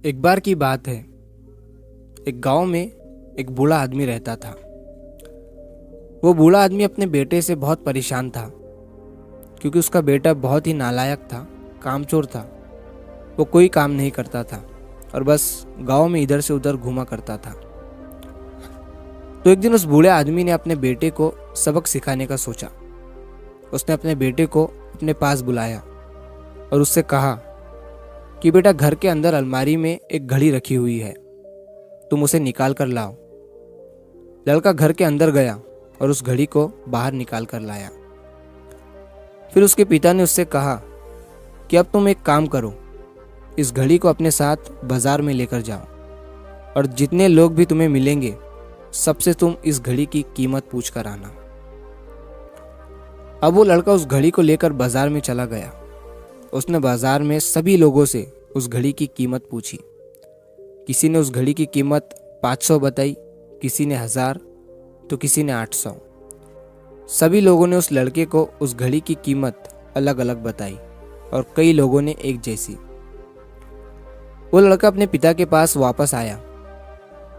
एक बार की बात है। एक गांव में एक बूढ़ा आदमी रहता था। वो बूढ़ा आदमी अपने बेटे से बहुत परेशान था, क्योंकि उसका बेटा बहुत ही नालायक था, कामचोर था। वो कोई काम नहीं करता था और बस गांव में इधर से उधर घूमा करता था। तो एक दिन उस बूढ़े आदमी ने अपने बेटे को सबक सिखाने का सोचा। उसने अपने बेटे को अपने पास बुलाया और उससे कहा कि बेटा, घर के अंदर अलमारी में एक घड़ी रखी हुई है, तुम उसे निकाल कर लाओ। लड़का घर के अंदर गया और उस घड़ी को बाहर निकाल कर लाया। फिर उसके पिता ने उससे कहा कि अब तुम एक काम करो, इस घड़ी को अपने साथ बाजार में लेकर जाओ और जितने लोग भी तुम्हें मिलेंगे सबसे तुम इस घड़ी की कीमत पूछ कर आना। अब वो लड़का उस घड़ी को लेकर बाजार में चला गया। उसने बाजार में सभी लोगों से उस घड़ी की कीमत पूछी। किसी ने उस घड़ी की कीमत 500 बताई, किसी ने 1000, तो किसी ने 800। सभी लोगों ने उस लड़के को उस घड़ी की कीमत अलग अलग बताई और कई लोगों ने एक जैसी। वो लड़का अपने पिता के पास वापस आया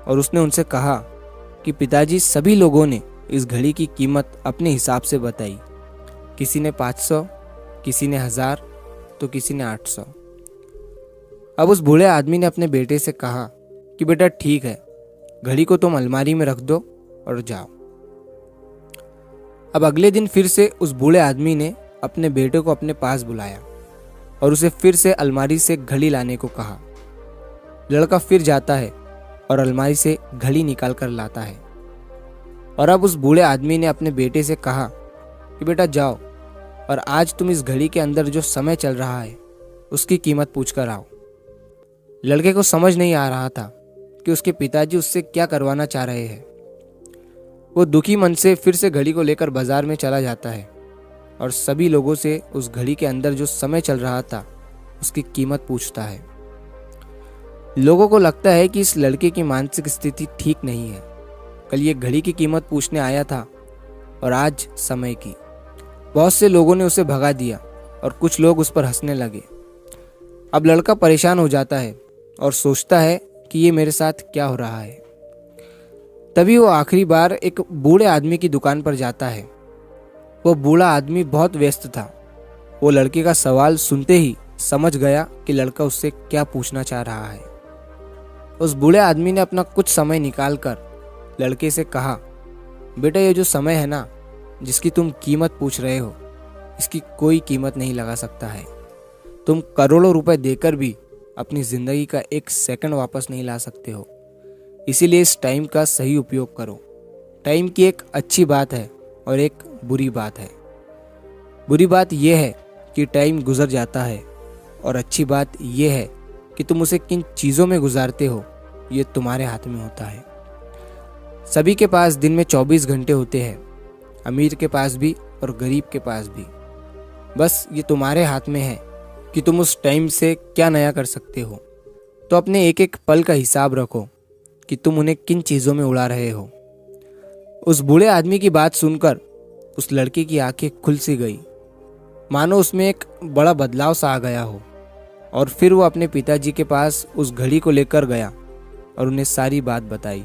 और उसने उनसे कहा कि पिताजी, सभी लोगों ने इस घड़ी की कीमत अपने हिसाब से बताई। किसी ने 500, किसी ने 1000, तो किसी ने 800। अब उस बूढ़े आदमी ने अपने बेटे से कहा कि बेटा ठीक है, घड़ी को तुम अलमारी में रख दो और जाओ। अब अगले दिन फिर से उस बूढ़े आदमी ने अपने बेटे को अपने पास बुलाया और उसे फिर से अलमारी से घड़ी लाने को कहा। लड़का फिर जाता है और अलमारी से घड़ी निकाल कर लाता है। और अब उस बूढ़े आदमी ने अपने बेटे से कहा कि बेटा जाओ और आज तुम इस घड़ी के अंदर जो समय चल रहा है उसकी कीमत पूछ कर आओ। लड़के को समझ नहीं आ रहा था कि उसके पिताजी उससे क्या करवाना चाह रहे हैं। वो दुखी मन से फिर से घड़ी को लेकर बाजार में चला जाता है और सभी लोगों से उस घड़ी के अंदर जो समय चल रहा था उसकी कीमत पूछता है। लोगों को लगता है कि इस लड़के की मानसिक स्थिति ठीक नहीं है। कल ये घड़ी की कीमत पूछने आया था और आज समय की। बहुत से लोगों ने उसे भगा दिया और कुछ लोग उस पर हंसने लगे। अब लड़का परेशान हो जाता है और सोचता है कि ये मेरे साथ क्या हो रहा है। तभी वो आखिरी बार एक बूढ़े आदमी की दुकान पर जाता है। वो बूढ़ा आदमी बहुत व्यस्त था। वो लड़के का सवाल सुनते ही समझ गया कि लड़का उससे क्या पूछना चाह रहा है। उस बूढ़े आदमी ने अपना कुछ समय निकालकर लड़के से कहा, बेटा, ये जो समय है ना, जिसकी तुम कीमत पूछ रहे हो, इसकी कोई कीमत नहीं लगा सकता है। तुम करोड़ों रुपए देकर भी अपनी जिंदगी का एक सेकंड वापस नहीं ला सकते हो। इसीलिए इस टाइम का सही उपयोग करो। टाइम की एक अच्छी बात है और एक बुरी बात है। बुरी बात यह है कि टाइम गुजर जाता है और अच्छी बात यह है कि तुम उसे किन चीज़ों में गुजारते हो ये तुम्हारे हाथ में होता है। सभी के पास दिन में 24 घंटे होते हैं, अमीर के पास भी और गरीब के पास भी। बस ये तुम्हारे हाथ में है कि तुम उस टाइम से क्या नया कर सकते हो। तो अपने एक एक पल का हिसाब रखो कि तुम उन्हें किन चीज़ों में उड़ा रहे हो। उस बूढ़े आदमी की बात सुनकर उस लड़के की आंखें खुल सी गई, मानो उसमें एक बड़ा बदलाव सा आ गया हो। और फिर वो अपने पिताजी के पास उस घड़ी को लेकर गया और उन्हें सारी बात बताई।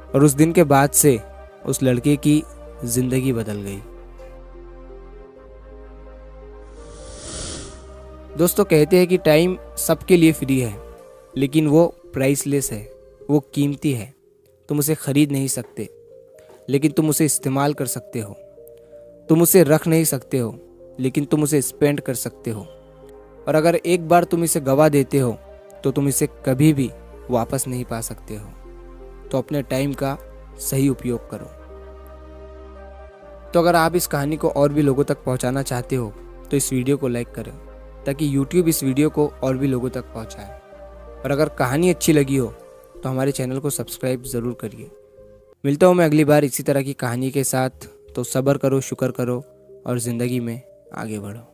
और उस दिन के बाद से उस लड़के की जिंदगी बदल गई। दोस्तों, कहते हैं कि टाइम सबके लिए फ्री है, लेकिन वो प्राइसलेस है, वो कीमती है। तुम उसे खरीद नहीं सकते, लेकिन तुम उसे इस्तेमाल कर सकते हो। तुम उसे रख नहीं सकते हो, लेकिन तुम उसे स्पेंड कर सकते हो। और अगर एक बार तुम इसे गवा देते हो तो तुम इसे कभी भी वापस नहीं पा सकते हो। तो अपने टाइम का सही उपयोग करो। तो अगर आप इस कहानी को और भी लोगों तक पहुंचाना चाहते हो तो इस वीडियो को लाइक करें, ताकि YouTube इस वीडियो को और भी लोगों तक पहुंचाए। और अगर कहानी अच्छी लगी हो तो हमारे चैनल को सब्सक्राइब ज़रूर करिए। मिलता हूँ मैं अगली बार इसी तरह की कहानी के साथ। तो सब्र करो, शुक्र करो और ज़िंदगी में आगे बढ़ो।